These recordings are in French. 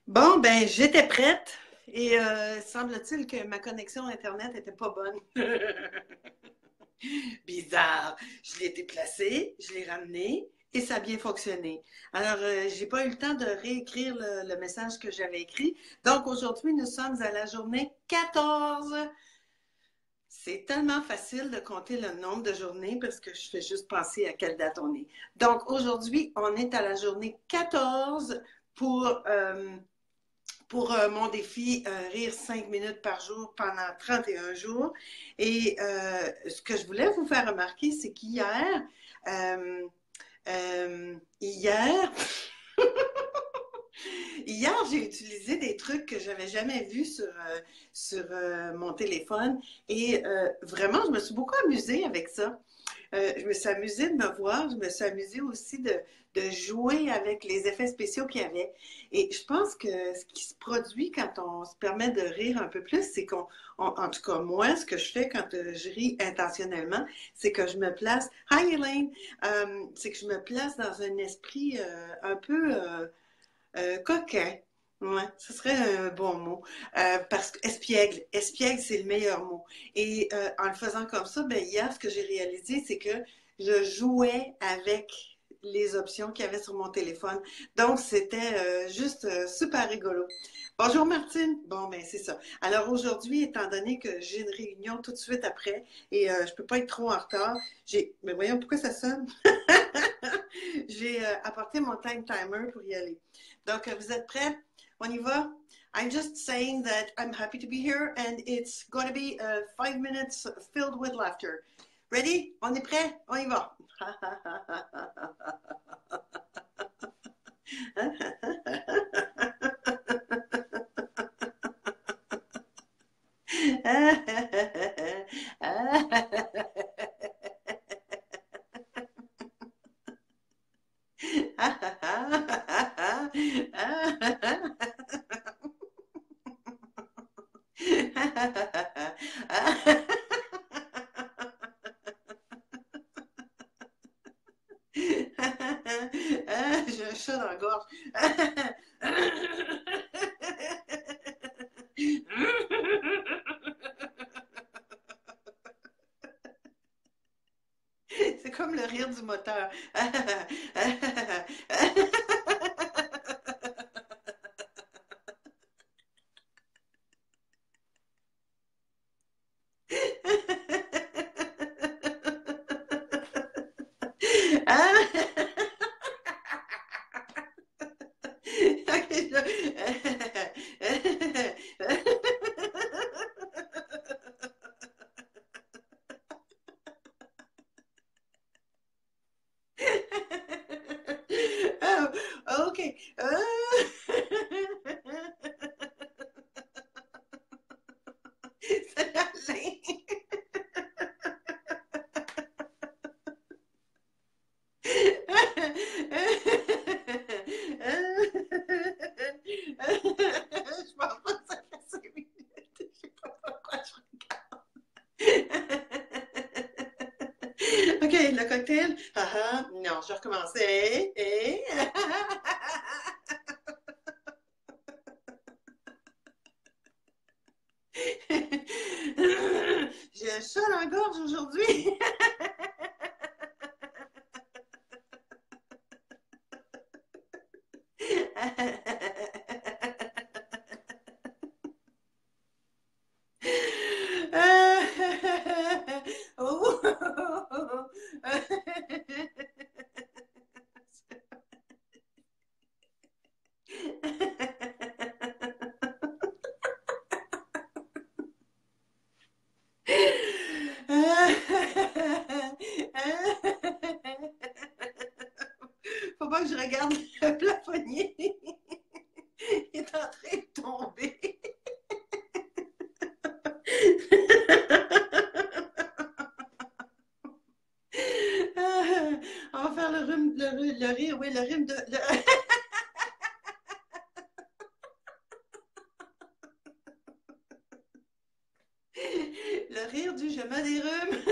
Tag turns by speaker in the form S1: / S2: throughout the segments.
S1: Bon, ben, j'étais prête et semble-t-il que ma connexion Internet n'était pas bonne. Bizarre. Je l'ai déplacé, je l'ai ramené et ça a bien fonctionné. Alors, j'ai pas eu le temps de réécrire le message que j'avais écrit. Donc, aujourd'hui, nous sommes à la journée 14. C'est tellement facile de compter le nombre de journées parce que je fais juste penser à quelle date on est. Donc, aujourd'hui, on est à la journée 14 pour mon défi Rire 5 minutes par jour pendant 31 jours. Et ce que je voulais vous faire remarquer, c'est qu'hier, euh, hier, hier, j'ai utilisé des trucs que j'avais jamais vus sur mon téléphone et vraiment, je me suis beaucoup amusée avec ça. Je me suis amusée de me voir, je me suis amusée aussi de jouer avec les effets spéciaux qu'il y avait. Et je pense que ce qui se produit quand on se permet de rire un peu plus, c'est en tout cas moi, ce que je fais quand je ris intentionnellement, c'est que je me place, hi Elaine, c'est que je me place dans un esprit un peu coquin. Ouais, ce serait un bon mot. Parce que espiègle, espiègle, c'est le meilleur mot. Et en le faisant comme ça, ben, hier, ce que j'ai réalisé, c'est que je jouais avec les options qu'il y avait sur mon téléphone. Donc, c'était juste super rigolo. Bonjour Martine. Bon, ben c'est ça. Alors aujourd'hui, étant donné que j'ai une réunion tout de suite après et je peux pas être trop en retard, mais voyons pourquoi ça sonne. J'ai apporté mon time timer pour y aller. Donc, vous êtes prêts? On y va? I'm just saying that I'm happy to be here and it's going to be 5 minutes filled with laughter. Ready? On est prêt? On y va. J'ai un chat dans la gorge. C'est comme le rire du moteur. Oh, OK. C'est Alain. Je pense pas que ça fait 5 minutes. Je sais pas pourquoi je regarde. OK, le cocktail. Ah ah, non, je recommence. J'ai un chat dans la gorge aujourd'hui. Oh. Faut pas que je regarde le plafonnier. Il est en train de tomber. On va faire le rire, oui, le rime le rire du je me des rhumes.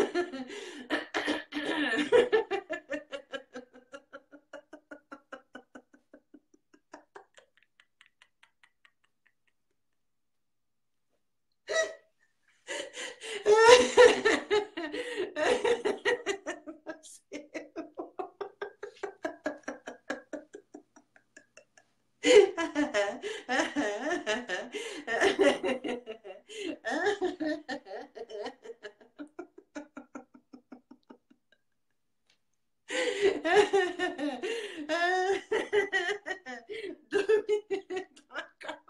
S1: Deux minutes encore.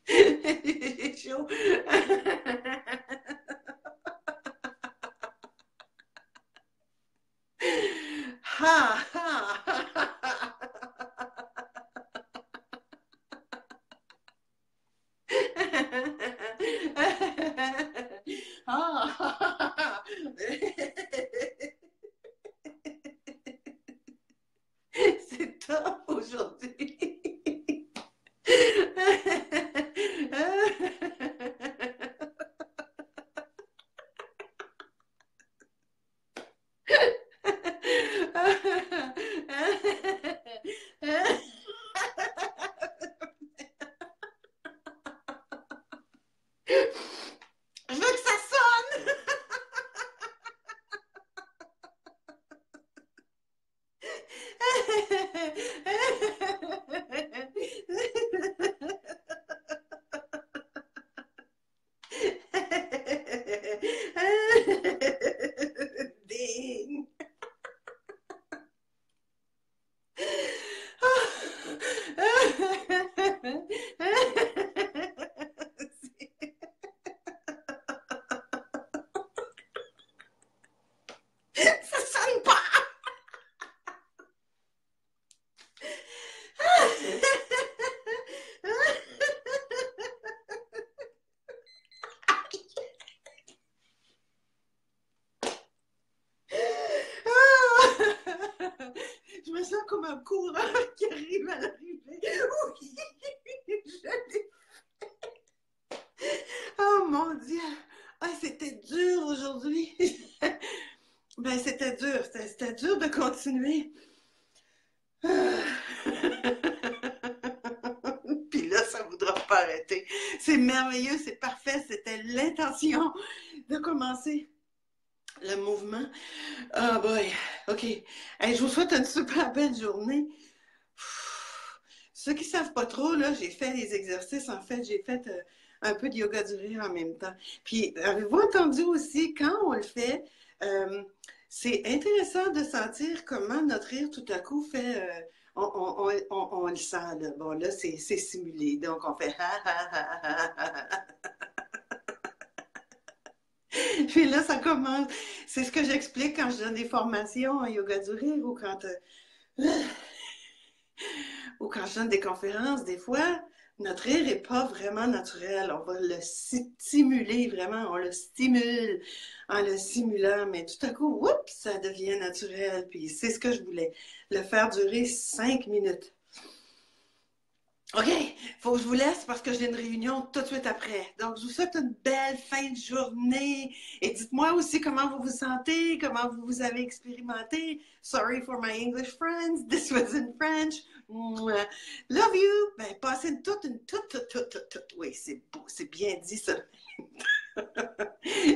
S1: J'ai chaud. Ha, ha. Ah. C'est top aujourd'hui. Je veux que ça sonne. Ding. Ça sonne pas. Je me sens comme un coureur qui arrive à l'arrivée. Oui, je l'ai. Oh mon Dieu! Ah, c'était dur aujourd'hui. Ben, c'était dur. C'était dur de continuer. Puis là, ça ne voudra pas arrêter. C'est merveilleux, c'est parfait. C'était l'intention de commencer le mouvement. Oh boy. OK. Hey, je vous souhaite une super belle journée. Ceux qui ne savent pas trop, là, j'ai fait les exercices. En fait, j'ai fait un peu de yoga du rire en même temps. Puis, avez-vous entendu aussi, quand on le fait, euh, c'est intéressant de sentir comment notre rire, tout à coup, fait... on le sent, là. Bon, là, c'est simulé. Donc, on fait... Puis là, ça commence. C'est ce que j'explique quand je donne des formations en yoga du rire ou quand je donne des conférences. Des fois, notre rire n'est pas vraiment naturel. On va le stimuler vraiment. On le stimule en le simulant. Mais tout à coup, oups, ça devient naturel. Puis c'est ce que je voulais. Le faire durer 5 minutes. OK, il faut que je vous laisse parce que j'ai une réunion tout de suite après. Donc, je vous souhaite une belle fin de journée. Et dites-moi aussi comment vous vous sentez, comment vous vous avez expérimenté. Sorry for my English friends. This was in French. Mouah. Love you. Ben, passez toute. Oui, c'est beau, c'est bien dit ça.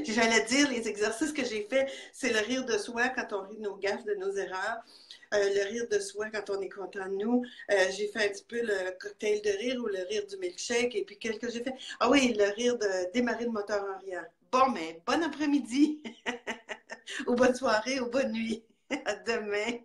S1: J'allais dire, les exercices que j'ai faits, c'est le rire de soi quand on rit de nos gaffes, de nos erreurs. Le rire de soi quand on est content de nous. J'ai fait un petit peu le cocktail de rire ou le rire du milkshake. Et puis, qu'est-ce que j'ai fait? Ah oui, le rire de démarrer le moteur en riant. Bon, mais bon après-midi, ou bonne soirée, ou bonne nuit. À demain.